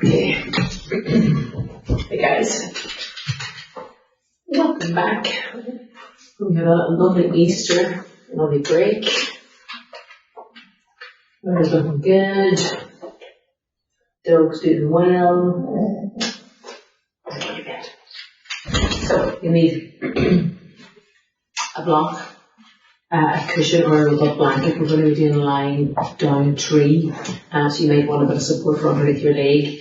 Okay. Hey guys, welcome back. We had a lovely Easter, lovely break. Weather's looking good. Dog's doing well. So you need a block, a cushion or a blanket. We're going to be doing a lying down tree, so you might want a bit of support from underneath your leg.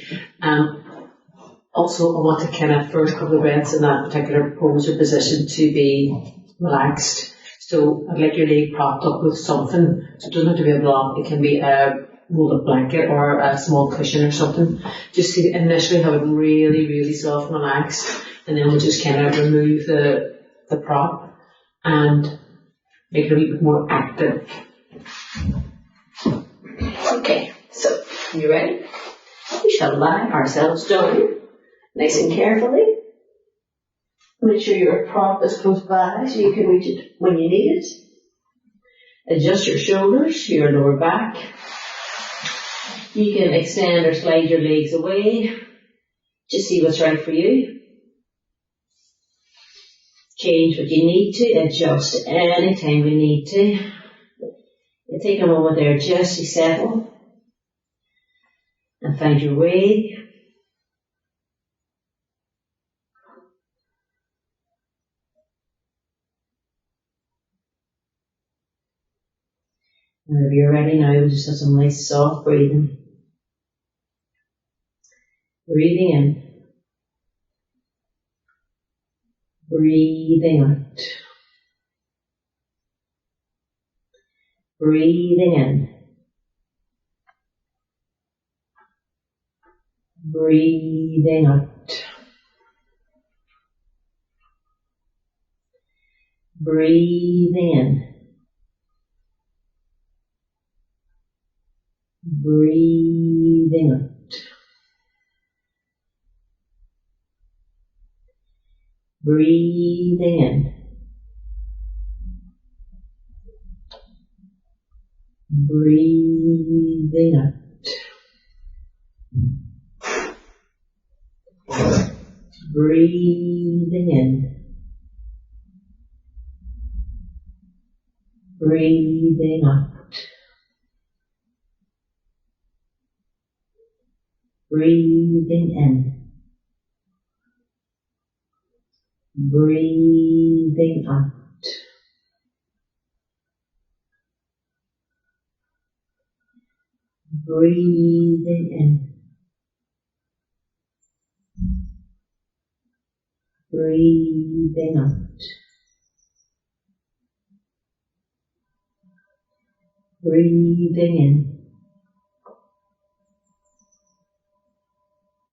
Also, I want to kind of first couple of breaths in that particular pose or position to be relaxed. So I'd like your leg propped up with something. So it doesn't have to be a block. It can be a rolled up blanket or a small cushion or something. Just to initially have it really, really soft and relaxed, and then we'll just kind of remove the prop and make it a little bit more active. Okay, so you ready? We shall lie ourselves down nice and carefully. Make sure your prop is close by so you can reach it when you need it. Adjust your shoulders, your lower back. You can extend or slide your legs away. Just see what's right for you. Change what you need to, adjust anytime you need to. You take a moment there just to settle and find your way. Whenever you're ready now, we'll just have some nice soft breathing. Breathing in. Breathing out. Breathing in. Breathing out. Breathing in. Breathing out. Breathing in. Breathing out. Breathing in. Breathing out. Breathing in. Breathing out. Breathing in. Breathing out. Breathing in.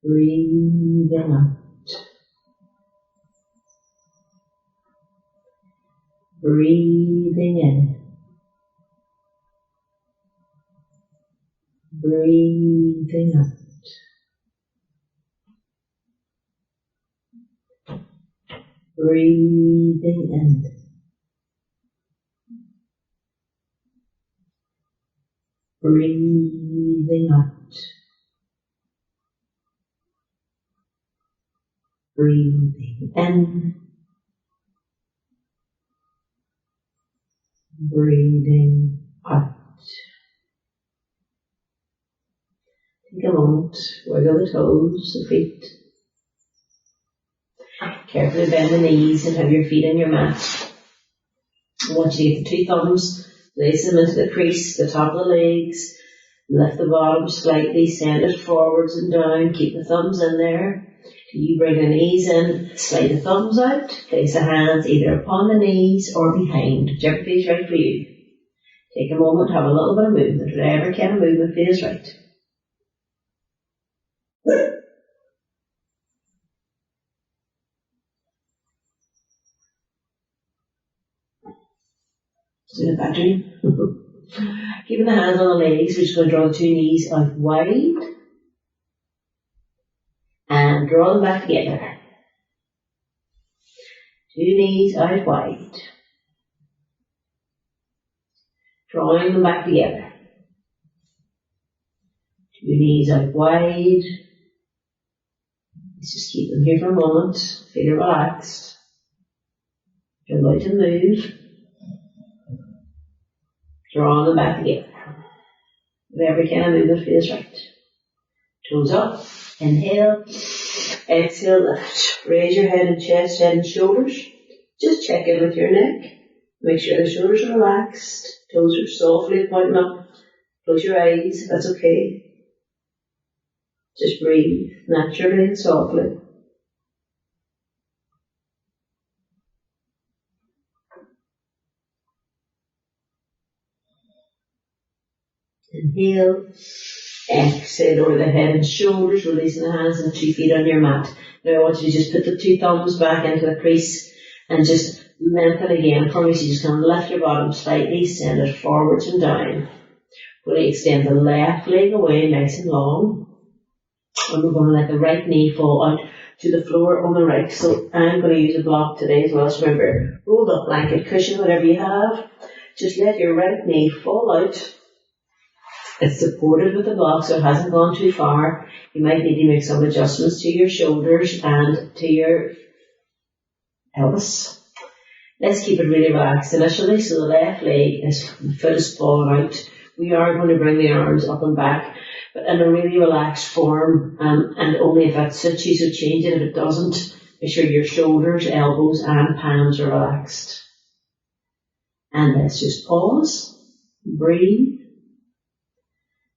Breathing out. Breathing in. Breathing out. Breathing in. Breathing out. Breathing in. Breathing out. Take a moment, wiggle the toes, the feet. Carefully bend the knees and have your feet on your mat. I want you to get the two thumbs, place them into the crease, the top of the legs, lift the bottom slightly, send it forwards and down, keep the thumbs in there. You bring the knees in, slide the thumbs out, place the hands either upon the knees or behind, whichever feels right for you. Take a moment, have a little bit of movement, whatever kind of movement feels right. Do the pattern. Keeping the hands on the legs, we're just going to draw the two knees out wide and draw them back together. Two knees out wide. Drawing them back together. Two knees out wide. Let's just keep them here for a moment. Feel relaxed. You're allowed to move. Draw them back together. Whatever kind of movement feels right. Toes up. Inhale. Exhale, lift. Raise your head and chest, head and shoulders. Just check in with your neck. Make sure the shoulders are relaxed. Toes are softly pointing up. Close your eyes if that's okay. Just breathe naturally and softly. Inhale. Exhale over the head and shoulders, releasing the hands and 2 feet on your mat. Now I want you to just put the 2 thumbs back into the crease and just lengthen again for me. So you just kind of lift your bottom slightly, send it forwards and down. We're going to extend the left leg away nice and long. And we're going to let the right knee fall out to the floor on the right. So I'm going to use a block today as well. So remember, rolled up blanket, cushion, whatever you have. Just let your right knee fall out. It's supported with the block, so it hasn't gone too far. You might need to make some adjustments to your shoulders and to your pelvis. Let's keep it really relaxed initially. So the left leg is, the foot is falling out. We are going to bring the arms up and back, but in a really relaxed form, and only if that suits you, so change it. If it doesn't, make sure your shoulders, elbows and palms are relaxed. And let's just pause, breathe.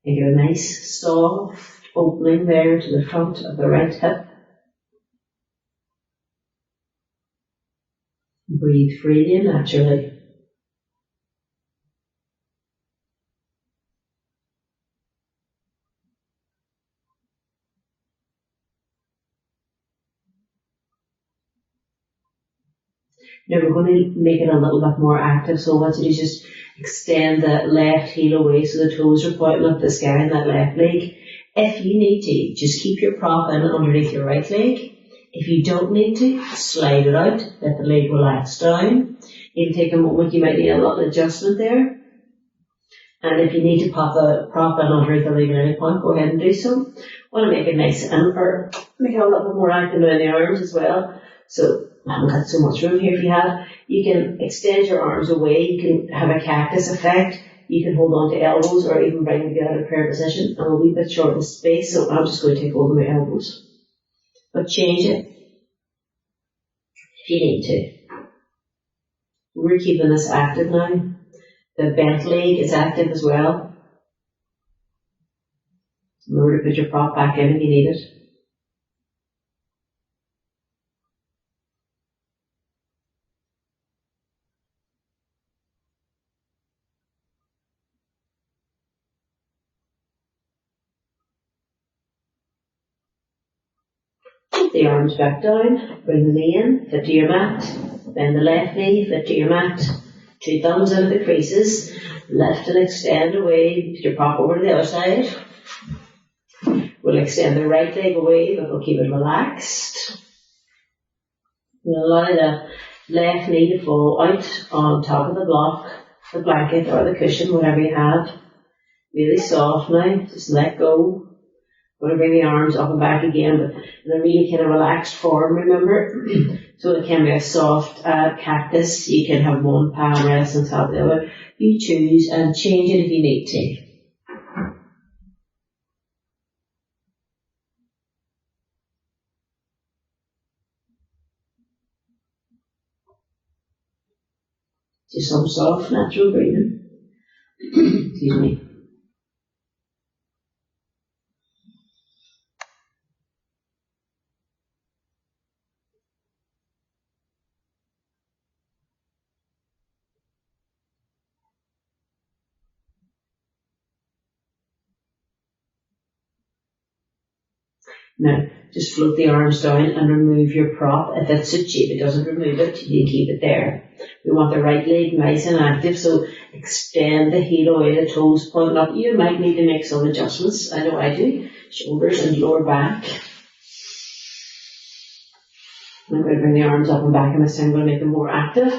And give a nice soft opening there to the front of the right hip. Breathe freely and naturally. Now we're going to make it a little bit more active, so what you do is just extend the left heel away so the toes are pointing up the sky in that left leg. If you need to, just keep your prop in underneath your right leg. If you don't need to, slide it out, let the leg relax down. It'll take a moment, you might need a little adjustment there. And if you need to pop the prop in underneath the leg at any point, go ahead and do so. I want to make it nice and make it a little bit more active in the arms as well. So I haven't got so much room here. If you have, you can extend your arms away. You can have a cactus effect. You can hold on to elbows or even bring them out of prayer position. I'm a wee bit short in space, so I'm just going to take over my elbows. But change it if you need to. We're keeping this active now. The bent leg is active as well. Remember to put your prop back in if you need it. Put the arms back down, bring the knee in, flip to your mat, bend the left knee, flip to your mat, 2 thumbs into the creases, lift and extend away, put your prop over to the other side. We'll extend the right leg away, but we'll keep it relaxed. We'll allow the left knee to fall out on top of the block, the blanket or the cushion, whatever you have. Really soft now, just let go. We're going to bring the arms up and back again, but in a really kind of relaxed form, remember? So it can be a soft cactus. You can have one palm rest on top of the other. You choose and change it if you need to. Just some soft, natural breathing. Excuse me. Now, just float the arms down and remove your prop. If it suits you, if it doesn't remove it, you keep it there. We want the right leg nice and active, so extend the heel away, the toes pointing up. You might need to make some adjustments. I know I do. Shoulders and lower back. I'm going to bring the arms up and back, and this time I'm going to make them more active.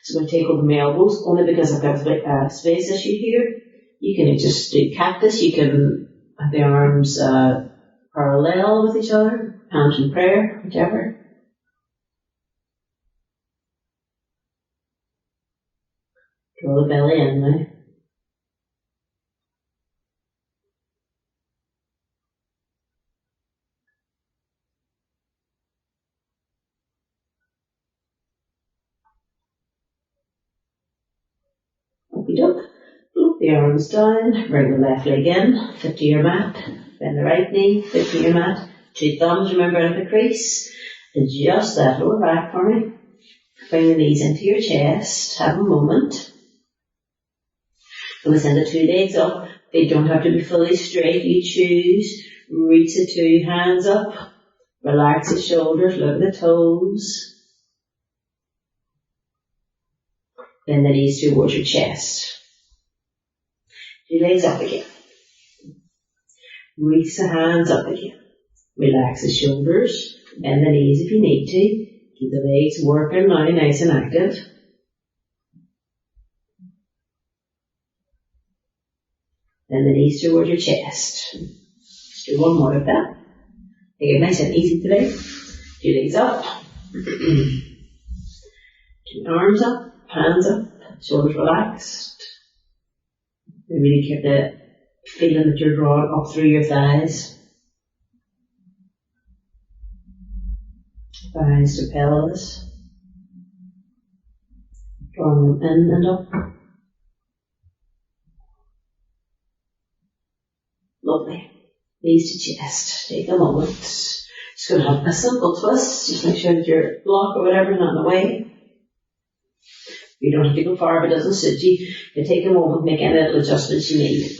So I'm going to take over my elbows, only because I've got a space issue here. You can just do cactus. You can have the arms parallel with each other, hands in prayer, whichever. Draw the belly in now. Okey-doke. Loop the arms down, bring the left leg in, fit to your mat, bend the right knee, fit to your mat. 2 thumbs, remember, out of the crease. Adjust that lower back for me. Bring the knees into your chest, have a moment. We'll send the 2 legs up. They don't have to be fully straight, you choose. Reach the 2 hands up, relax the shoulders, look at the toes. Bend the knees towards your chest. 2 legs up again. Reach the hands up again. Relax the shoulders, bend the knees if you need to. Keep the legs working now, nice and active. Bend the knees towards your chest. Just do one more of that. Take it nice and easy today. 2 legs up. 2 arms up, hands up, shoulders relaxed. And really keep the feeling that you're drawing up through your thighs. Thighs to pelvis. Drawing them in and up. Lovely. Knees to chest. Take a moment. Just going to have a simple twist. Just make sure that your block or whatever is not in the way. You don't have to go far if it doesn't suit you. You take a moment, make any little adjustments you need.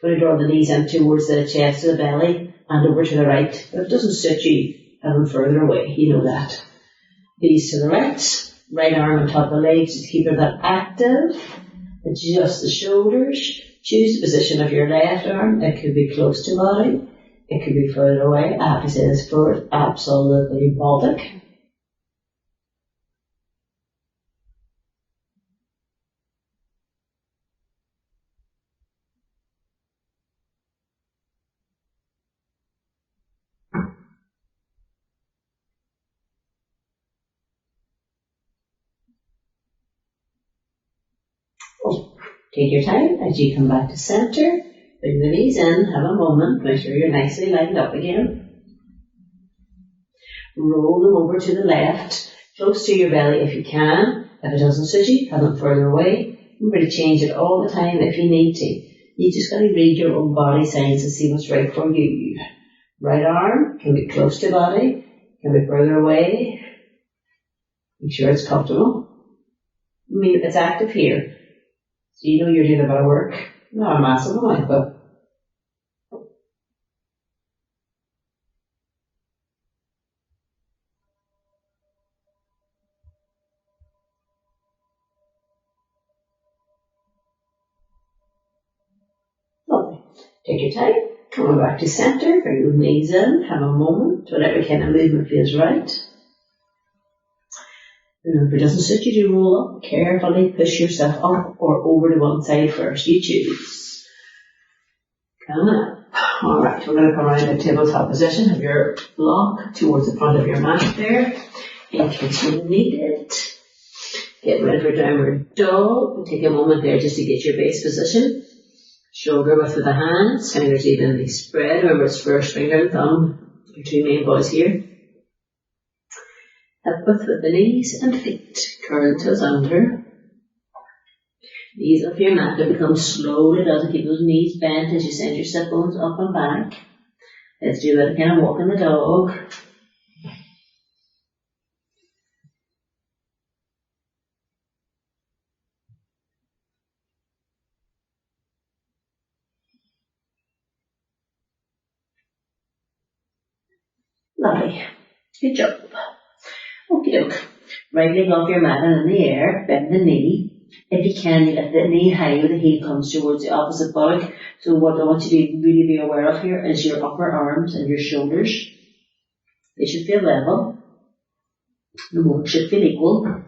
Going to draw the knees in towards the chest to the belly and over to the right. If it doesn't suit you, have them further away. You know that. Knees to the right. Right arm on top of the legs. Just keep that active. Adjust the shoulders. Choose the position of your left arm. It could be close to body. It could be further away. I have to say this for it. Absolutely Baltic. Take your time as you come back to center. Bring the knees in, have a moment, make sure you're nicely lined up again. Roll them over to the left, close to your belly if you can. If it doesn't suit you, have them further away. Remember to change it all the time if you need to. You just got to read your own body signs and see what's right for you. Right arm can be close to body, can be further away. Make sure it's comfortable. I mean, it's active here. So you know you're doing a bit of work. Not a massive amount, but lovely. Take your time. Coming back to center. Bring the knees in. Have a moment. Whatever kind of movement feels right. And if it doesn't suit you to roll up, carefully push yourself up or over to one side first. You choose. Come on. Alright, we're going to come around to tabletop position. Have your block towards the front of your mat there, in case you need it. Get ready for downward dog. Take a moment there just to get your base position. Shoulder width with the hands, fingers evenly spread. Remember it's first finger and thumb, your 2 main boys here. Hip width with the knees and feet. Curl toes under. Knees up your mat to become slowly doesn't keep those knees bent as you send your sit bones up and back. Let's do that again, walking the dog. Lovely. Good job. Okie doke. Right leg off your mat and in the air, bend the knee. If you can, you lift the knee high where the heel comes towards the opposite buttock. So what I want you to really be aware of here is your upper arms and your shoulders. They should feel level. The work should feel equal.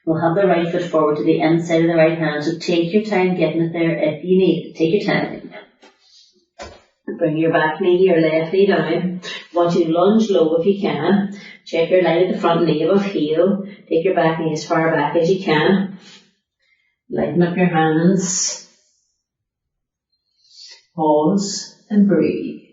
We'll have the right foot forward to the inside of the right hand, so take your time getting it there if you need. Take your time. Bring your back knee, your left knee down. Want you to lunge low if you can. Check your line at the front knee above heel. Take your back knee as far back as you can. Lighten up your hands. Pause and breathe.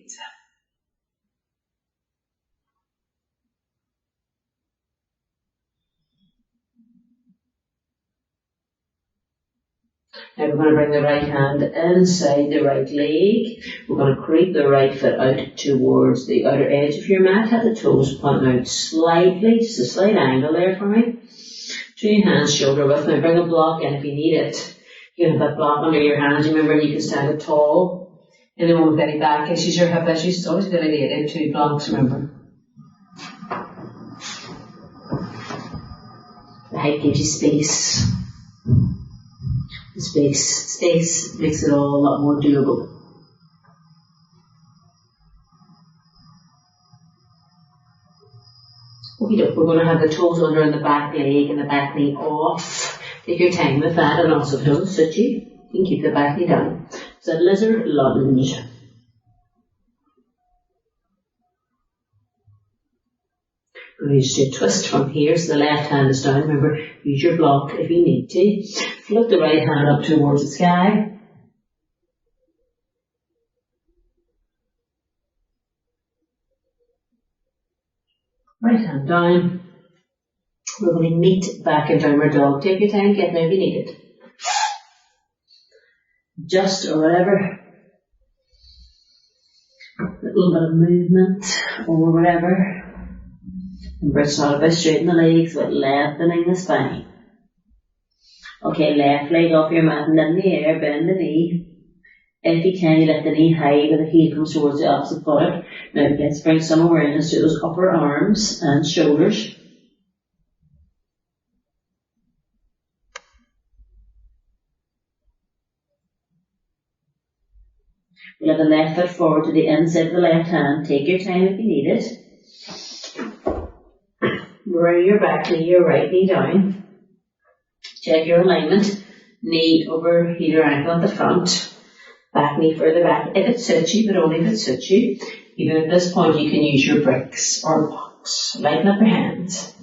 Now we're going to bring the right hand inside the right leg. We're going to creep the right foot out towards the outer edge of your mat. Have the toes pointing out slightly, just a slight angle there for me. Two hands shoulder width. Now bring a block in if you need it. You can have that block under your hands. Remember, you can stand it tall. Anyone with any back issues or hip issues, it's always a good idea to have two blocks, remember. The height gives you space. Space makes it all a lot more doable. We're going to have the toes under and the back leg and the back knee off. Take your time with that, and also if it doesn't suit you, you can keep the back knee down. So lizard lunge. We're going to just do a twist from here, so the left hand is down. Remember, use your block if you need to. Float the right hand up towards the sky. Right hand down. We're going to meet back in downward dog. Take your time, get there if you need it. Just or whatever. A little bit of movement or whatever. Remember, it's not about straightening the legs, but lengthening the spine. Okay, left leg off your mat and in the air, bend the knee. If you can, you lift the knee high when the heel comes towards the opposite foot. Now let's bring some awareness to those upper arms and shoulders. We'll have the left foot forward to the inside of the left hand. Take your time if you need it. Bring your back knee, your right knee down. Check your alignment. Knee over heel or ankle at the front. Back knee further back if it suits you, but only if it suits you. Even at this point you can use your bricks or blocks. Lighten up your hands.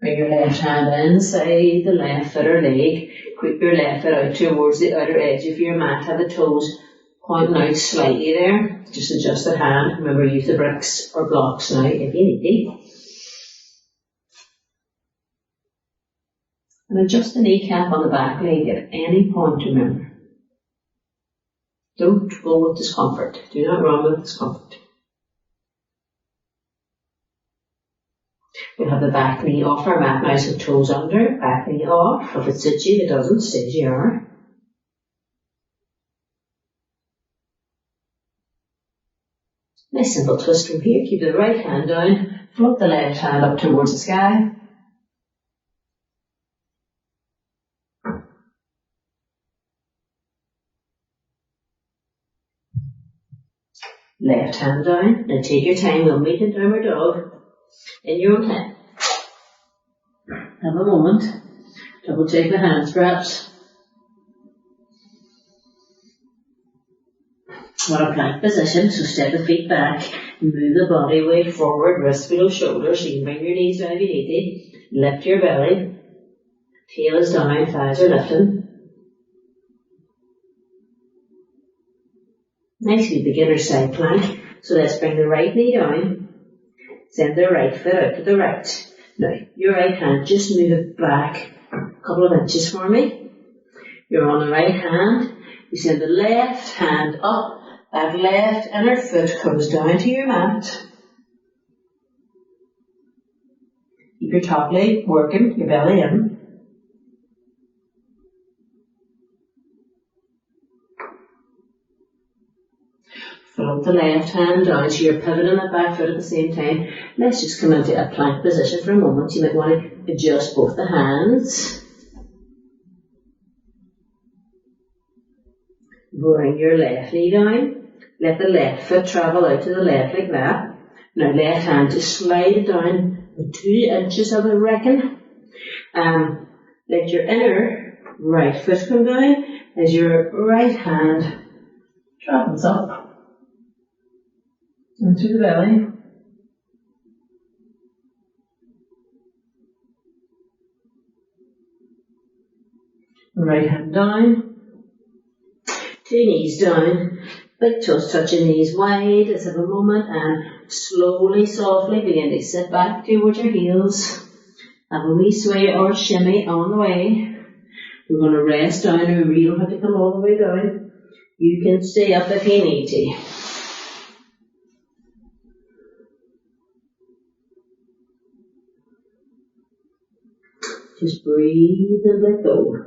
Bring your left hand inside the left foot or leg. Creep your left foot out towards the outer edge of your mat. Have the toes pointing out slightly there. Just adjust the hand. Remember, use the bricks or blocks now if you need to. And adjust the kneecap on the back leg at any point, remember. Don't go with discomfort. Do not run with discomfort. We'll have the back knee off our mat now, so toes under, back knee off. If it suits you, if it doesn't, stay as you are. Nice simple twist from here. Keep the right hand down, float the left hand up towards the sky. Left hand down. Now take your time, we'll meet in downward dog. In your own time. Have a moment. Double check the hands perhaps. We're in a plank position, so step the feet back, move the body weight forward, wrist below shoulder, so you can bring your knees down if you need to. Lift your belly. Tail is down, thighs are lifting. Nicely beginner side plank. So let's bring the right knee down. Send the right foot out to the right. Now, your right hand, just move it back a couple of inches for me. You're on the right hand. You send the left hand up. That left inner foot comes down to your mat. Keep your top leg working, your belly in. Float the left hand down, so you're pivoting that back foot at the same time. Let's just come into a plank position for a moment. You might want to adjust both the hands. Bring your left knee down. Let the left foot travel out to the left like that. Now left hand, just slide it down 2 inches I would reckon. Let your inner right foot come down as your right hand travels up into the belly. Right hand down, 2 knees down, big toes touching knees wide. Let's have a moment and slowly, softly begin to sit back towards your heels. Have a wee sway or shimmy on the way. We're going to rest down. Remember, you don't have to come all the way down. You can stay up if you need to. Just breathe and let go.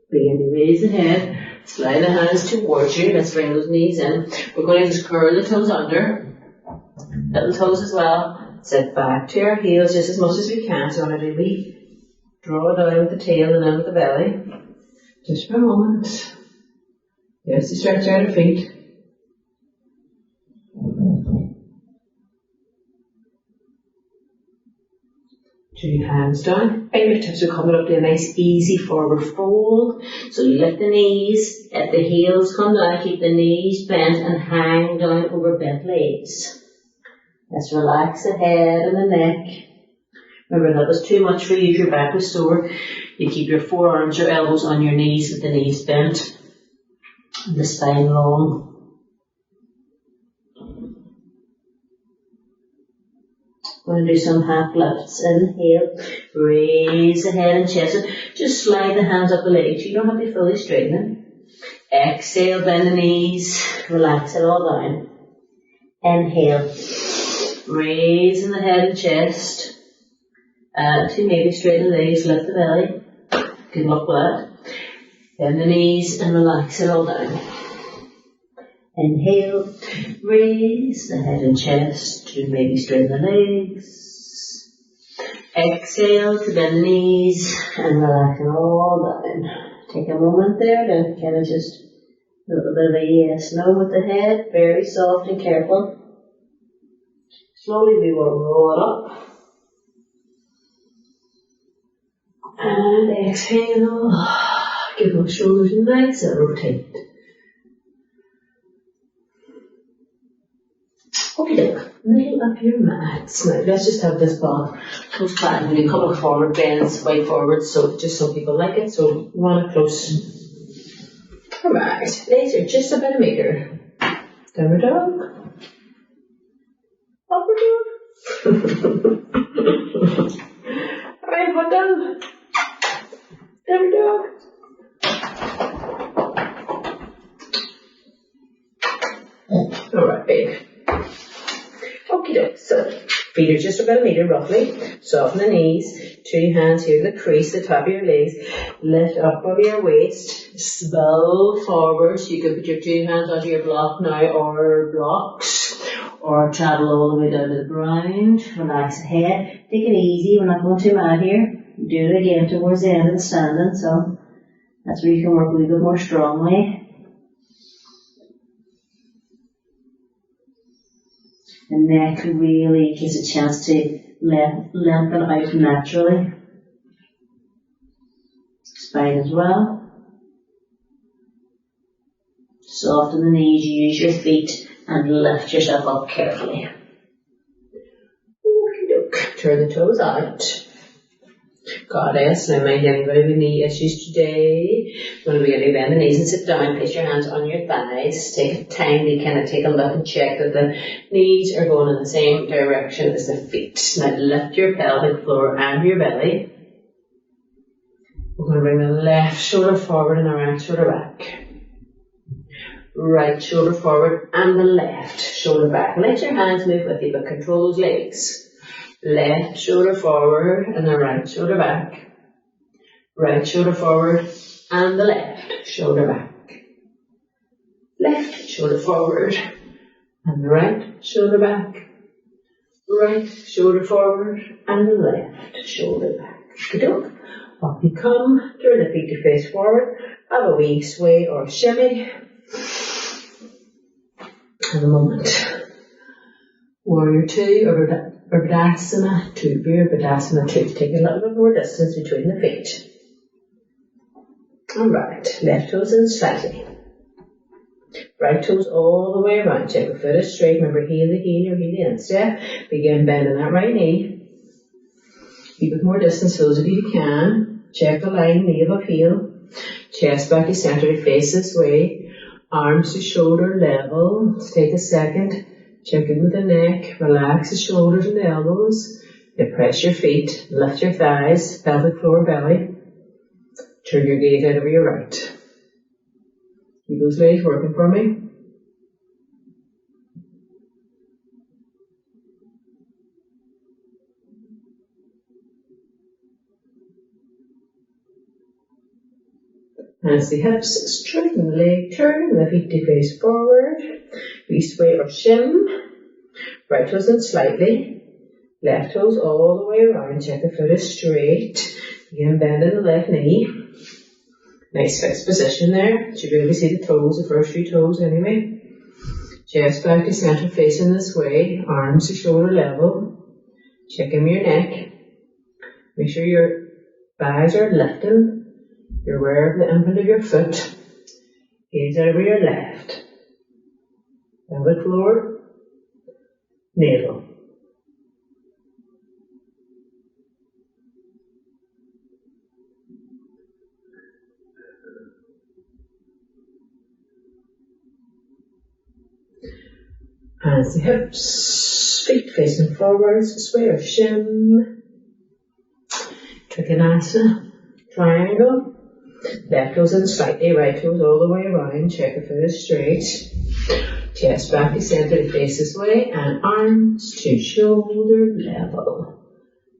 Begin to raise the head, slide the hands towards you. Let's bring those knees in. We're going to just curl the toes under, little toes as well. Sit back to our heels just as much as we can. So we're going to really draw down with the tail and in with the belly. Just for a moment. Yes, to stretch out our feet. Two hands down. Fingertips are coming up to a nice easy forward fold. So you lift the knees, let the heels come down, keep the knees bent and hang down over bent legs. Let's relax the head and the neck. Remember, if that was too much for you, if your back was sore, you keep your forearms or elbows on your knees with the knees bent and the spine long. We're going to do some half lifts. Inhale, raise the head and chest. Just slide the hands up the legs. You don't have to fully straighten them. Exhale, bend the knees, relax it all down. Inhale, raising the head and chest. To maybe straighten the legs, lift the belly. Good luck with that. Bend the knees and relax it all down. Inhale, raise the head and chest to maybe straighten the legs. Exhale to bend the knees and relax it all down. Take a moment there to kind of just a little bit of a yes, no with the head, very soft and careful. Slowly we will roll it up. And exhale, give those shoulders a nice rotate. Okay, kneel up your mats. Now let's just have this ball close back and do a couple of forward bends, way forward, so just some people like it, so you want it close. Alright, legs are just about a metre. Downward dog. Upward dog. Alright, one down. Downward dog. Alright, big. Okay, so feet are just about a metre roughly. Soften the knees. 2 hands here to the crease, the top of your legs. Lift up over your waist. Spill forward. So you can put your 2 hands onto your block now or blocks. Or travel all the way down to the ground. Relax the head. Take it easy. We're not going too mad here. Do it again towards the end of the standing. So that's where you can work a little bit more strongly. The neck really gives a chance to lengthen out naturally. Spine as well. Soften the knees, use your feet and lift yourself up carefully. Okey-doke. Turn the toes out. Goddess, now mind anybody with knee issues today. When we really bend the knees and sit down, place your hands on your thighs. Take time to kind of take a look and check that the knees are going in the same direction as the feet. Now lift your pelvic floor and your belly. We're going to bring the left shoulder forward and the right shoulder back. Right shoulder forward and the left shoulder back. Let your hands move with you, but control those legs. Left shoulder forward and the right shoulder back. Right shoulder forward and the left shoulder back. Left shoulder forward and the right shoulder back. Right shoulder forward and the left shoulder back. Good. Up you come, turn the feet to face forward, have a wee sway or shimmy. And a moment. Warrior 2 or Birdasana 2, Birdasana 2. Take a little bit more distance between the feet. Alright, left toes in slightly. Right toes all the way around. Check the foot is straight. Remember, heel to heel or heel to instep. Begin bending that right knee. Keep it more distance, those of you who can. Check the line, knee above heel. Chest back to center to face this way. Arms to shoulder level. Let's take a second. Check in with the neck. Relax the shoulders and the elbows. Depress your feet. Lift your thighs. Pelvic floor, belly. Turn your gaze out over your right. Keep those legs working for me. Hands to hips, straighten the leg, turn the feet to face forward. We sway or shim. Right toes in slightly. Left toes all the way around. Check the foot is straight. Again, bending the left knee. Nice fixed position there. You should really see the toes, the first 3 toes anyway. Chest back to center facing this way. Arms to shoulder level. Check in your neck. Make sure your thighs are lifting. You're aware of the imprint of your foot. Gaze over your left. Pelvic floor. Navel. Hands to hips, feet facing forwards, sway or shim. Trikonasana, triangle. Left toes in slightly, right toes all the way around. Check the foot is straight. Chest back to center to face this way, and arms to shoulder level.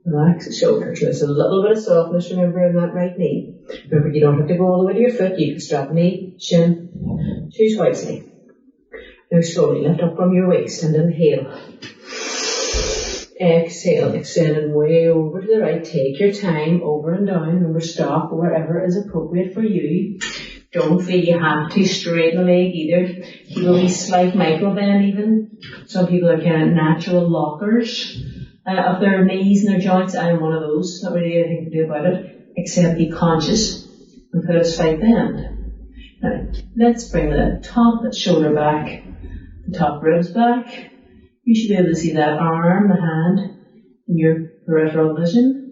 Relax the shoulders. There's a little bit of softness, remember, in that right knee. Remember, you don't have to go all the way to your foot. You can strap knee, shin, choose wisely. Now slowly lift up from your waist and inhale. Exhale, extending way over to the right. Take your time, over and down. Remember, stop wherever is appropriate for you. Don't feel you have to straighten the leg either. Keep a wee slight micro bend even. Some people are kind of natural lockers of their knees and their joints. I am one of those. Not really anything to do about it, except be conscious and put a slight bend. Now, let's bring the top shoulder back, the top ribs back. You should be able to see that arm, the hand, in your peripheral vision.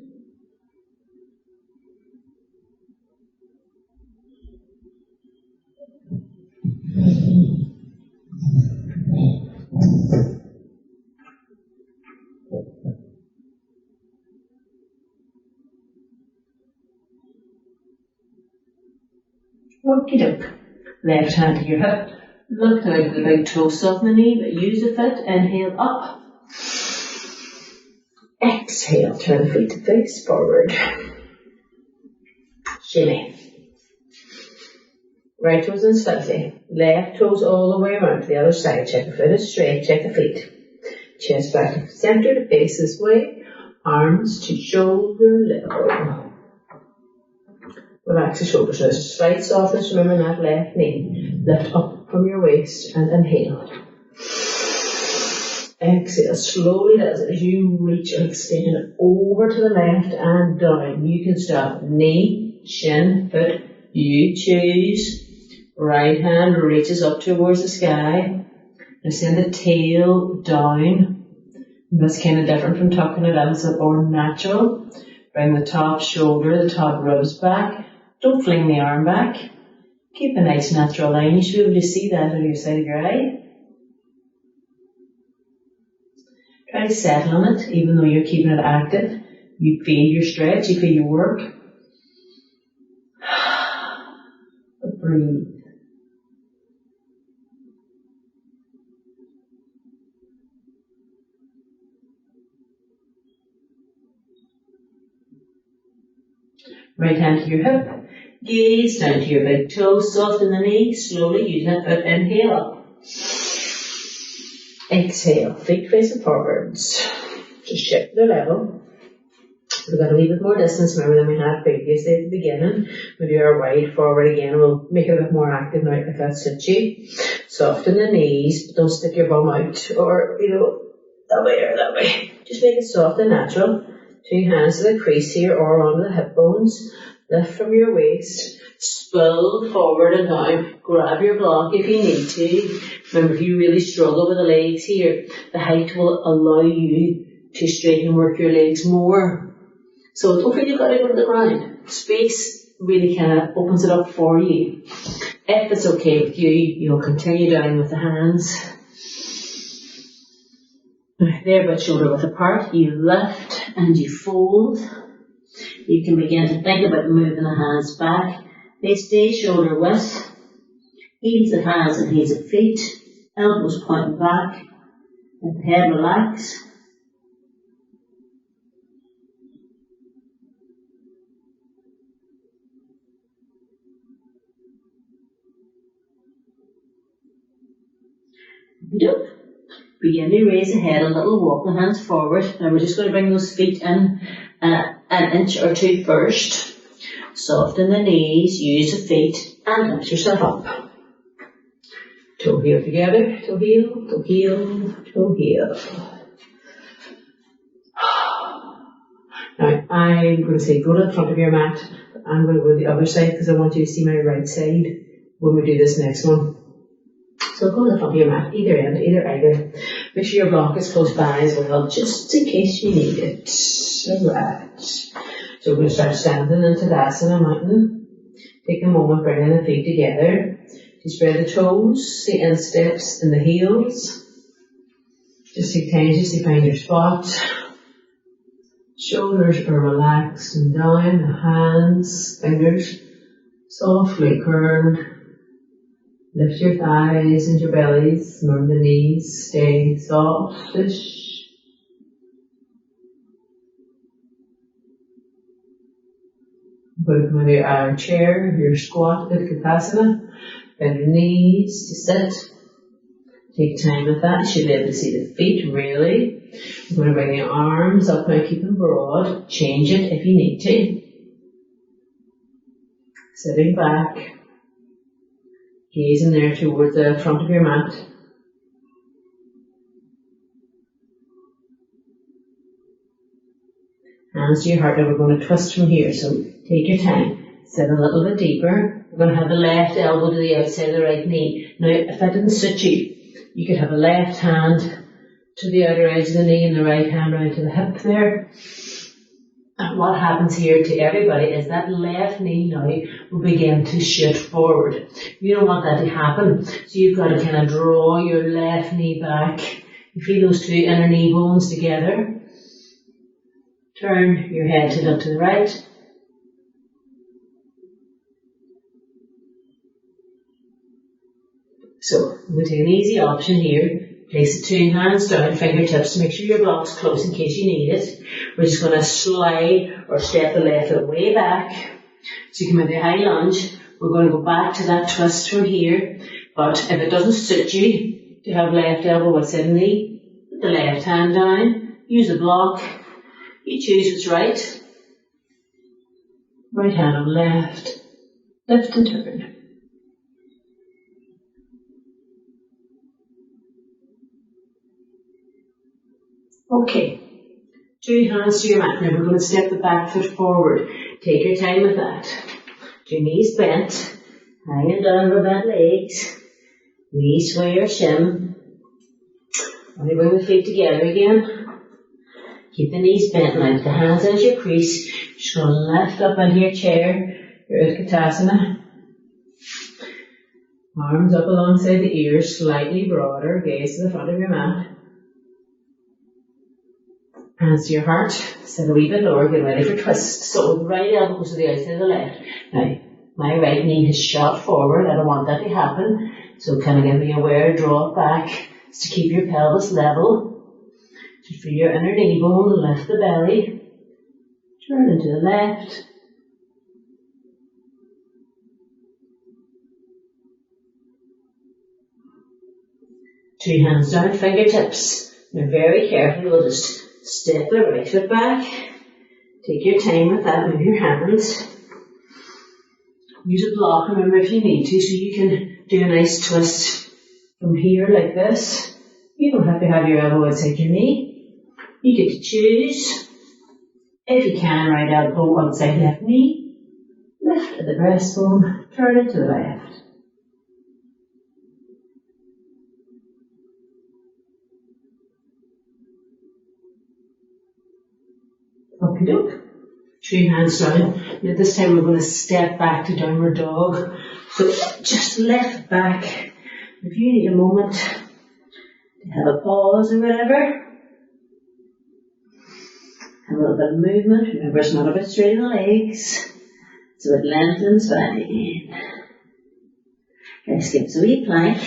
Okie doke. Left hand to your hip. Look down to the big toe, soften the knee, but use the foot. Inhale up. Exhale, turn the feet to face forward. Shimmy. Right toes in slightly. Left toes all the way around to the other side. Check the foot is straight, check the feet. Chest back to center to face this way. Arms to shoulder level. Relax the shoulders. There's a slight softness, remember, in that left knee. Lift up from your waist and inhale. Exhale slowly as you reach and extend over to the left and down. You can stop knee, shin, foot. You choose. Right hand reaches up towards the sky. Now send the tail down. That's kind of different from tucking it in, it's more natural. Bring the top shoulder, the top ribs back. Don't fling the arm back. Keep a nice natural line. You should be able to see that on your side of your eye. Try to settle on it, even though you're keeping it active. You feel your stretch, you feel your work. But breathe. Right hand to your hip. Gaze down to your big toe, soften the knee, slowly using that foot. Inhale up. Exhale, feet facing forwards. Just shift the level. We've got a wee bit more distance, remember, than we had previously at the beginning. We'll do our wide forward again. We'll make it a bit more active now if that suits you. Soften the knees, but don't stick your bum out or, that way or that way. Just make it soft and natural. 2 hands to the crease here or onto the hip bones. Lift from your waist. Spill forward and down. Grab your block if you need to. Remember, if you really struggle with the legs here, the height will allow you to straighten and work your legs more. So don't feel you've got to go to the ground. Space really kind of opens it up for you. If it's okay with you, you'll continue down with the hands. They're about shoulder width apart. You lift and you fold. You can begin to think about moving the hands back. They stay shoulder width. Heels at hands and heels at feet. Elbows pointing back. Let the head relax. Yep. Begin to raise the head a little, walk the hands forward. Now we're just going to bring those feet in an inch or 2 first. Soften the knees, use the feet, and lift yourself up. Toe heel together, toe heel, toe heel, toe heel. Now I'm going to say go to the front of your mat. I'm going to go to the other side because I want you to see my right side when we do this next one. So go to the front of your mat, either end, either. Make sure your block is close by as well, just in case you need it. Alright. So we're going to start standing in Tadasana mountain. Take a moment, bringing the feet together. You spread the toes, the insteps and the heels. Just take time just to find your spot. Shoulders are relaxed and down, the hands, fingers softly curled. Lift your thighs and your bellies, remember the knees stay softish. We're going to come into your iron chair, your squat, Utkatasana. Bend your knees to sit. Take time with that. You should be able to see the feet really. We're going to bring your arms up now, keep them broad. Change it if you need to. Sitting back. Gazing there towards the front of your mat. Hands to your heart. Now we're going to twist from here, so take your time. Sit a little bit deeper. We're going to have the left elbow to the outside of the right knee. Now, if that didn't suit you, you could have a left hand to the outer edge of the knee and the right hand round to the hip there. And what happens here to everybody is that left knee now will begin to shoot forward. You don't want that to happen. So you've got to kind of draw your left knee back. You feel those 2 inner knee bones together. Turn your head to look to the right. So we'll take an easy option here. Place the 2 hands down, fingertips, to make sure your block's close in case you need it. We're just going to slide or step the left foot way back. So you come into a high lunge. We're going to go back to that twist from here. But if it doesn't suit you to have left elbow outside the knee, put the left hand down. Use the block. You choose what's right. Right hand on left. Lift and turn. Okay, 2 hands to your mat. Now we're going to step the back foot forward. Take your time with that. 2 knees bent, hanging down with bent legs. Knees sway or shim. Only bring the feet together again. Keep the knees bent now. The hands into your crease. Just going to lift up into your chair, your Utkatasana. Arms up alongside the ears, slightly broader. Gaze to the front of your mat. Hands to your heart, sit a wee bit lower, get ready for twist. So the right elbow goes to the outside of the left. Now, my right knee has shot forward. I don't want that to happen. So kind of get me aware, draw it back. It's to keep your pelvis level. To free your inner knee bone, lift the belly. Turn into the left. Two hands down, fingertips. Now very carefully we'll just step the right foot back. Take your time with that, move your hands. Use a block, remember, if you need to, so you can do a nice twist from here like this. You don't have to have your elbow outside your knee. You get to choose. If you can, right elbow outside left knee. Lift at the breastbone, turn it to the left. Okie doke. 2 hands down. Now this time we're going to step back to downward dog. So just lift back. If you need a moment to have a pause or whatever, have a little bit of movement. Remember, it's not about straight in the legs, so it lengthens back again. Let's give us a wee plank.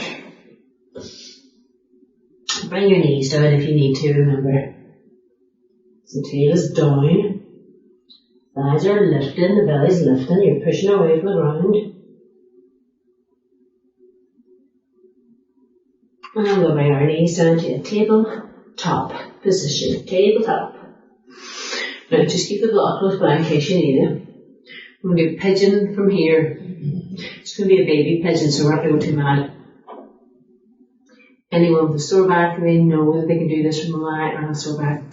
Bring your knees down if you need to, remember. So tail is down. Thighs are lifting, the belly's lifting, you're pushing away from the ground. And we'll bring our knees down to a tabletop position. Tabletop. Now just keep the block close by in case you need it. I'm going to do pigeon from here. It's going to be a baby pigeon, so we're not going to go too mad. Anyone with a sore back, they know that they can do this from lying on a sore back.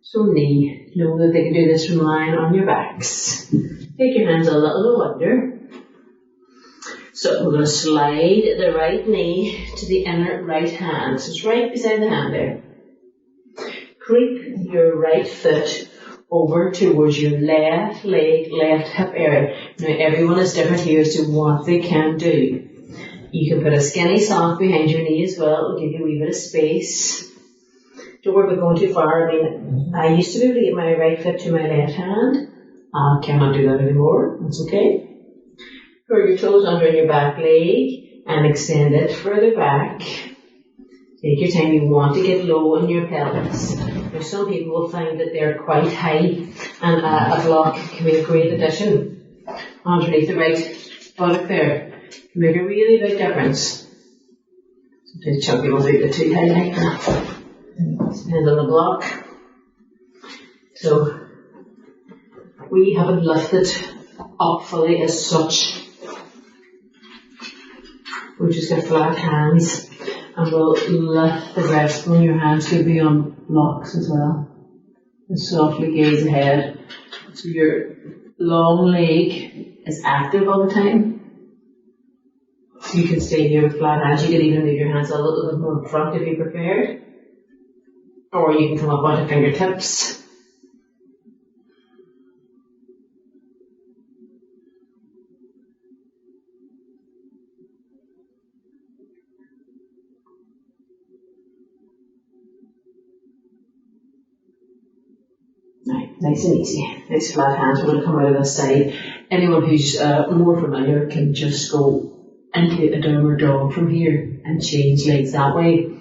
Sore knee, know that they can do this from lying on your backs. Take your hands a little under. So we're going to slide the right knee to the inner right hand. So it's right beside the hand there. Creep your right foot over towards your left leg, left hip area. Now everyone is different here as to what they can do. You can put a skinny sock behind your knee as well. It'll give you a wee bit of space. Don't worry about going too far. I mean, I used to be able to get my right foot to my left hand. I cannot do that anymore. That's okay. Curl your toes under your back leg and extend it further back. Take your time. You want to get low in your pelvis. Now, some people will find that they're quite high, and a block can be a great addition underneath the right buttock there. Can make a really big difference. Sometimes chunky ones get too high like that. Depends on the block. So we haven't lifted up fully as such. We've just got flat hands, and we'll lift the breastbone. Your hands could be on blocks as well. And softly gaze ahead. So your long leg is active all the time. You can stay here with flat hands. You can even move your hands a little bit more in front if you prefer. Or you can come up onto fingertips. Right, nice and easy. Nice flat hands. We're going to come out of this side. Anyone who's more familiar can just go into a downward dog from here and change legs that way.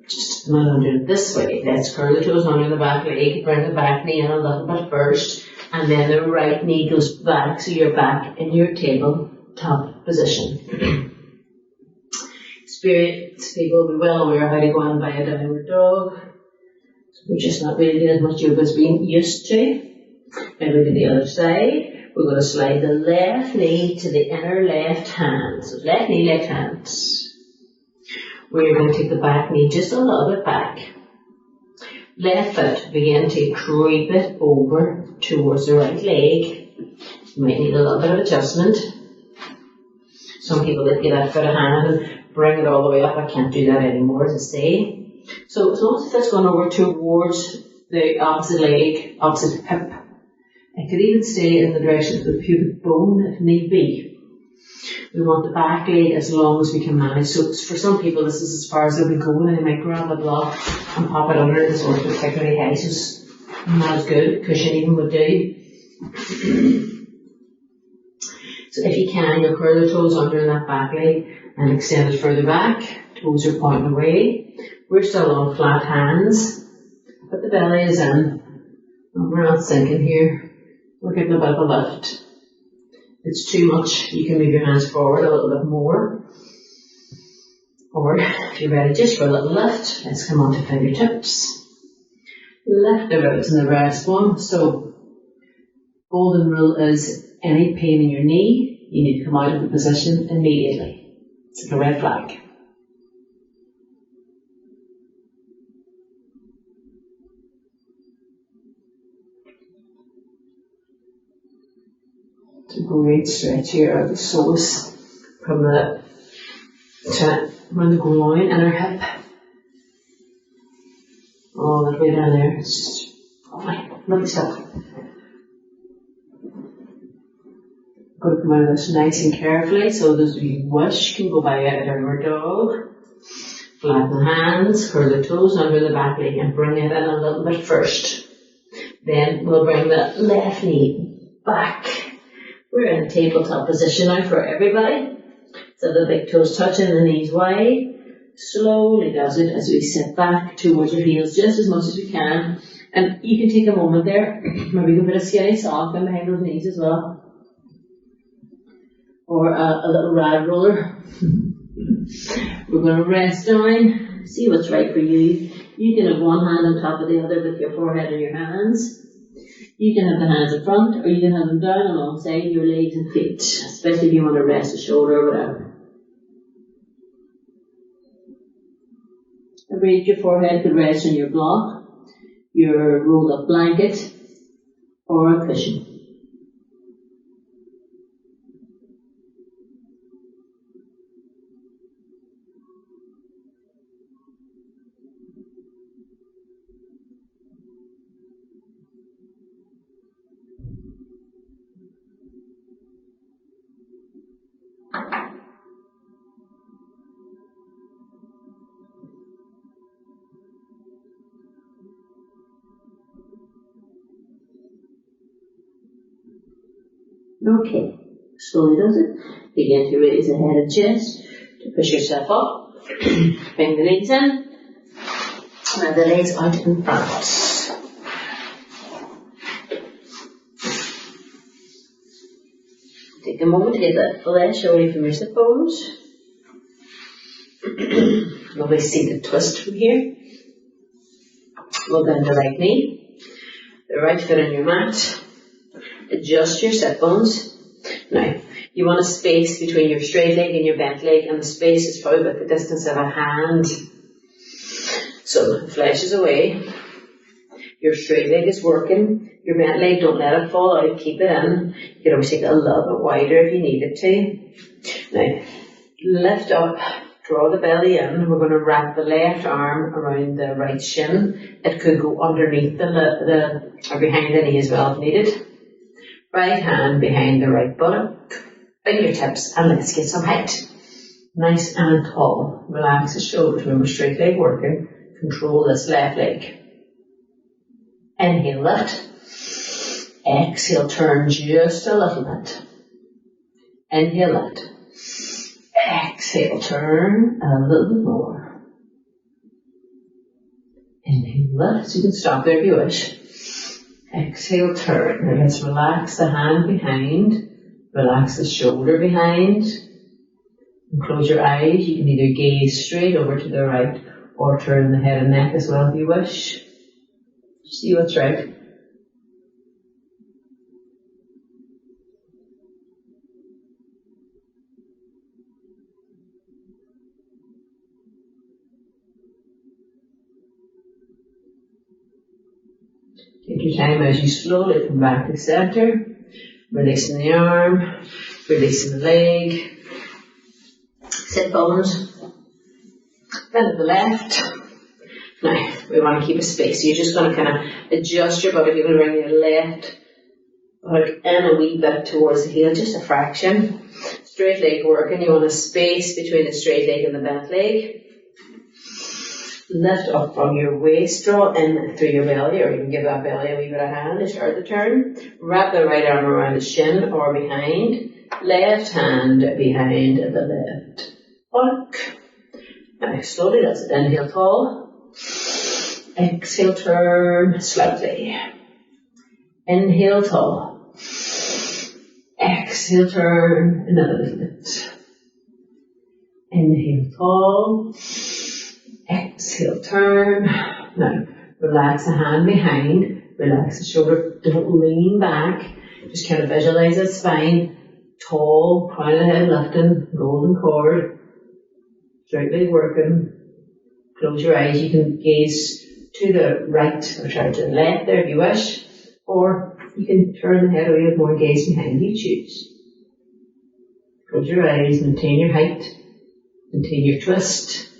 Just I'm going to do it this way. Let's curl the toes under the back leg, bring the back knee in a little bit first, and then the right knee goes back, so you're back in your tabletop position. Experienced people will be well aware how to go on by a downward dog. So we're just not really doing as much yoga as being used to. Now we do the other side. We're going to slide the left knee to the inner left hand. So left knee, left hand. We're going to take the back knee just a little bit back. Left foot, begin to creep it over towards the right leg. You might need a little bit of adjustment. Some people that get that foot a hand and bring it all the way up. I can't do that anymore, as I say. So as long as the foot's going over towards the opposite leg, opposite hip, it could even stay in the direction of the pubic bone if need be. We want the back leg as long as we can manage. So for some people, this is as far as they'll be going, and they might grab a block and pop it under it. This one's particularly high, so it's not as good. Cushion even would do. So if you can, you'll curl the toes under that back leg and extend it further back. Toes are pointing away. We're still on flat hands, but the belly is in. And we're not sinking here. We're getting a bit of a lift. If it's too much, you can move your hands forward a little bit more. Or if you're ready just for a little lift, let's come on to fingertips. Left the ribs in the rest one. So, golden rule is any pain in your knee, you need to come out of the position immediately. It's like a red flag. So great stretch here of the psoas from the around the groin and our hip. Oh, that way down there. It's just lovely stuff. Good, come out of this nice and carefully. So those of you who wish can go by a downward dog. Flatten the hands, curl the toes under the back leg and bring it in a little bit first. Then we'll bring the left knee back. We're in a tabletop position now for everybody. So the big toes touching, the knees wide. Slowly does it as we sit back towards your heels just as much as we can. And you can take a moment there. Maybe you can put a skinny sock in behind those knees as well. Or a little rag roller. We're going to rest down. See what's right for you. You can have one hand on top of the other with your forehead and your hands. You can have the hands in front, or you can have them down alongside your legs and feet, especially if you want to rest a shoulder or whatever. Raise your forehead could rest on your block, your rolled up blanket, or a cushion. Okay, slowly does it. Begin to raise the head and chest, to push yourself up. Bring the legs in, and the legs out in front. Take a moment to get that flesh away from your sit bones. Lovely seated twist from here. We'll bend the right knee, the right foot on your mat. Adjust your sit bones. Now, you want a space between your straight leg and your bent leg, and the space is probably about the distance of a hand. So the flesh is away. Your straight leg is working. Your bent leg, don't let it fall out. Keep it in. You can always take it a little bit wider if you need it to. Now, lift up. Draw the belly in. We're going to wrap the left arm around the right shin. It could go underneath or behind the knee as well if needed. Right hand behind the right buttock, fingertips, and let's get some height. Nice and tall. Relax the shoulders. Remember, straight leg working. Control this left leg. Inhale, lift. Exhale, turn just a little bit. Inhale, lift. Exhale, turn a little bit more. Inhale, lift. So you can stop there if you wish. Exhale, turn. Now let's relax the hand behind, relax the shoulder behind, and close your eyes. You can either gaze straight over to the right or turn the head and neck as well if you wish. See what's right. Take your time as you slowly come back to center, releasing the arm, releasing the leg, sit bones, bend to the left. Now, we want to keep a space, so you're just going to kind of adjust your body. You're going to bring your left hook in a wee bit towards the heel, just a fraction. Straight leg working, you want a space between the straight leg and the bent leg. Lift up from your waist, draw in through your belly, or you can give that belly a wee bit of hand to start the turn. Wrap the right arm around the shin or behind. Left hand behind the left buttock. Now slowly does it. Inhale tall. Exhale turn slightly. Inhale tall. Exhale turn another little bit. Inhale tall. Exhale, turn. Now, Relax the hand behind, relax the shoulder, don't lean back, just kind of visualize that spine, tall, crown of the head lifting, golden cord, strictly working. Close your eyes, you can gaze to the right or try to the left there if you wish, or you can turn the head away with more gaze behind, you choose. Close your eyes, maintain your height, maintain your twist.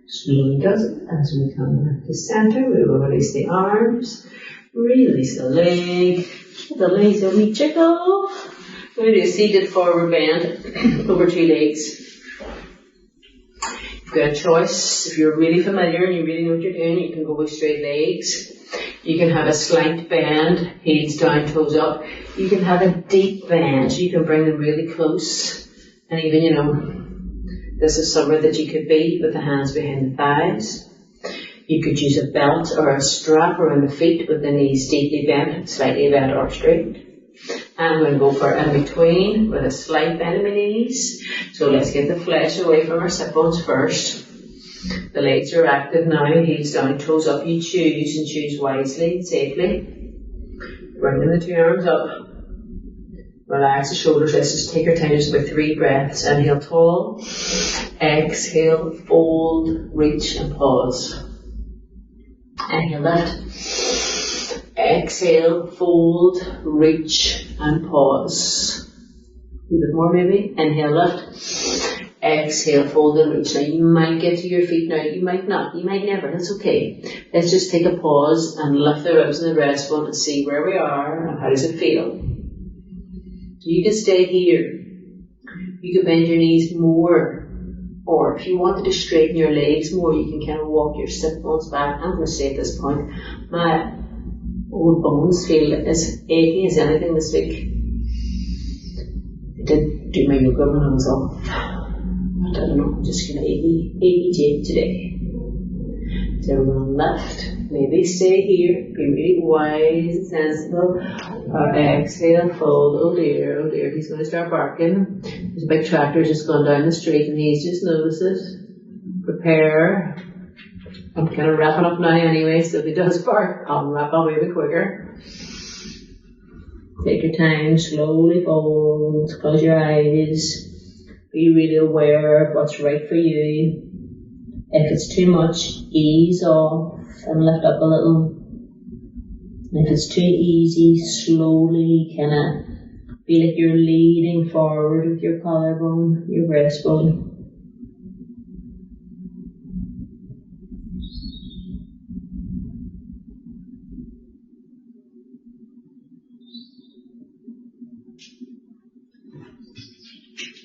Slowly does it. As we come back to center, we will release the arms, release the leg, the legs will be jiggle. We're going to do a seated forward bend over 2 legs. You've got a choice. If you're really familiar and you really know what you're doing, you can go with straight legs. You can have a slight bend, heels down, toes up. You can have a deep bend, so you can bring them really close. And even, this is somewhere that you could be with the hands behind the thighs. You could use a belt or a strap around the feet with the knees deeply bent, slightly bent or straight. I'm going to go for in between with a slight bend in the knees. So let's get the flesh away from our sit bones first. The legs are active now, heels down, toes up. You choose and choose wisely and safely. Bringing the 2 arms up. Relax the shoulders. Let's just take our time, just about 3 breaths. Inhale tall. Exhale, fold, reach and pause. Inhale lift. Exhale, fold, reach and pause. A bit more maybe. Inhale lift. Exhale, fold and reach. Now you might get to your feet now, you might not, you might never, that's okay. Let's just take a pause and lift the ribs and the breastbone and see where we are and how does it feel. You can stay here. You can bend your knees more. Or if you wanted to straighten your legs more, you can kind of walk your sit bones back. I'm going to say at this point, my old bones feel as achy as anything this week. I did do my yoga when I was off. But I don't know, just kind of achy today. So everyone left. Maybe stay here, be really wise and sensible. Exhale, fold. Oh dear, he's going to start barking. There's a big tractor just going down the street and he's just noticed it. Prepare. I'm kind of wrapping up now anyway, so if he does bark, I'll wrap up a bit quicker. Take your time, slowly fold, close your eyes. Be really aware of what's right for you. If it's too much, ease off and lift up a little. And if it's too easy, slowly kind of feel like you're leading forward with your collarbone, your breastbone.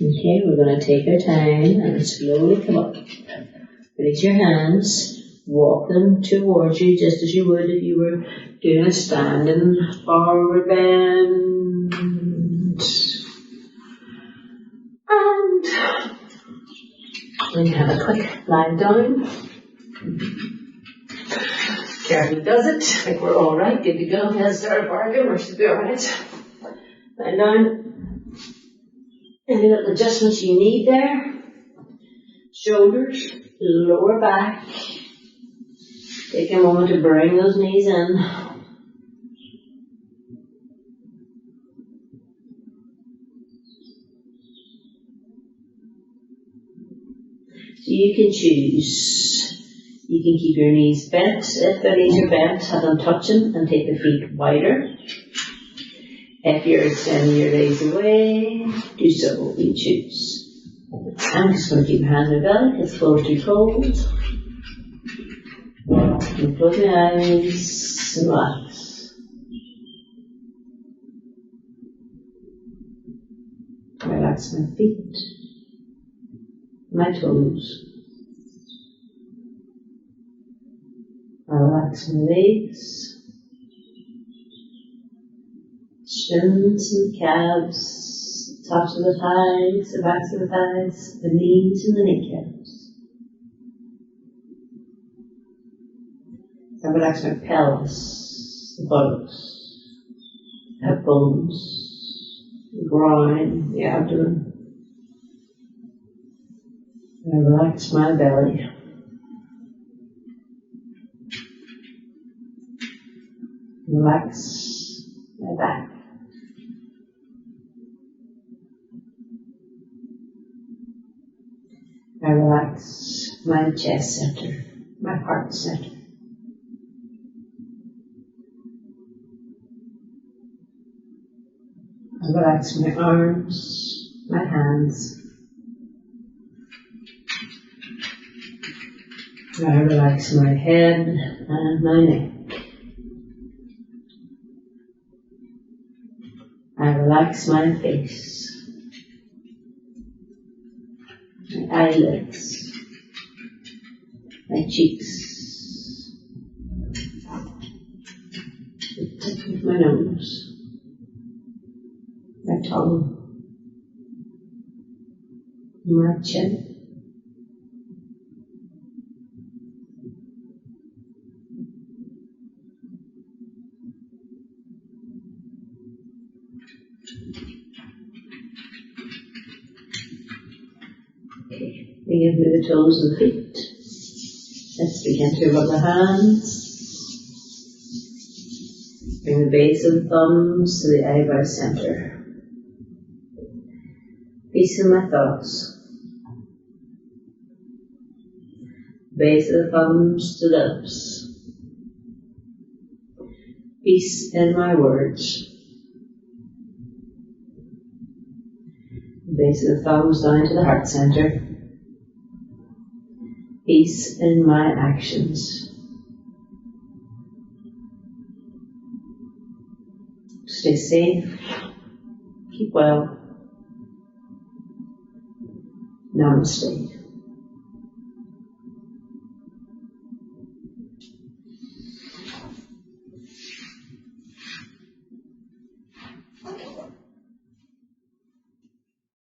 Okay, we're going to take our time and slowly come up. Release your hands, walk them towards you just as you would if you were doing a standing forward bend. And we can have a quick lie down. Carefully does it. I think we're all right. Good to go. Let's start barking. We should be all right. Lie down. Any little adjustments you need there. Shoulders, lower back. Take a moment to bring those knees in. So you can choose. You can keep your knees bent. If the knees are bent, have them touching and take the feet wider. If you're extending your legs away, do so, you choose. I'm just going to keep your hands on your belly, it's close to fold. And close your eyes and relax. Relax my feet, my toes. Relax my legs. Shins and the calves, tops of the thighs, the backs of the thighs, the knees and the kneecaps. And relax my pelvis, the buttocks, hip bones, the groin, the abdomen. I relax my belly. Relax my back. I relax my chest center, my heart center. I relax my arms, my hands. I relax my head and my neck. I relax my face, my eyelids, my cheeks, the tip of my nose, my tongue, my chin. Okay, begin with the toes of the feet. Let's begin to rub the hands. Bring the base of the thumbs to the eyebrow center. Peace in my thoughts. Base of the thumbs to lips. Peace in my words. Base of the thumbs down to the heart center. Peace in my actions. Stay safe. Keep well. Namaste.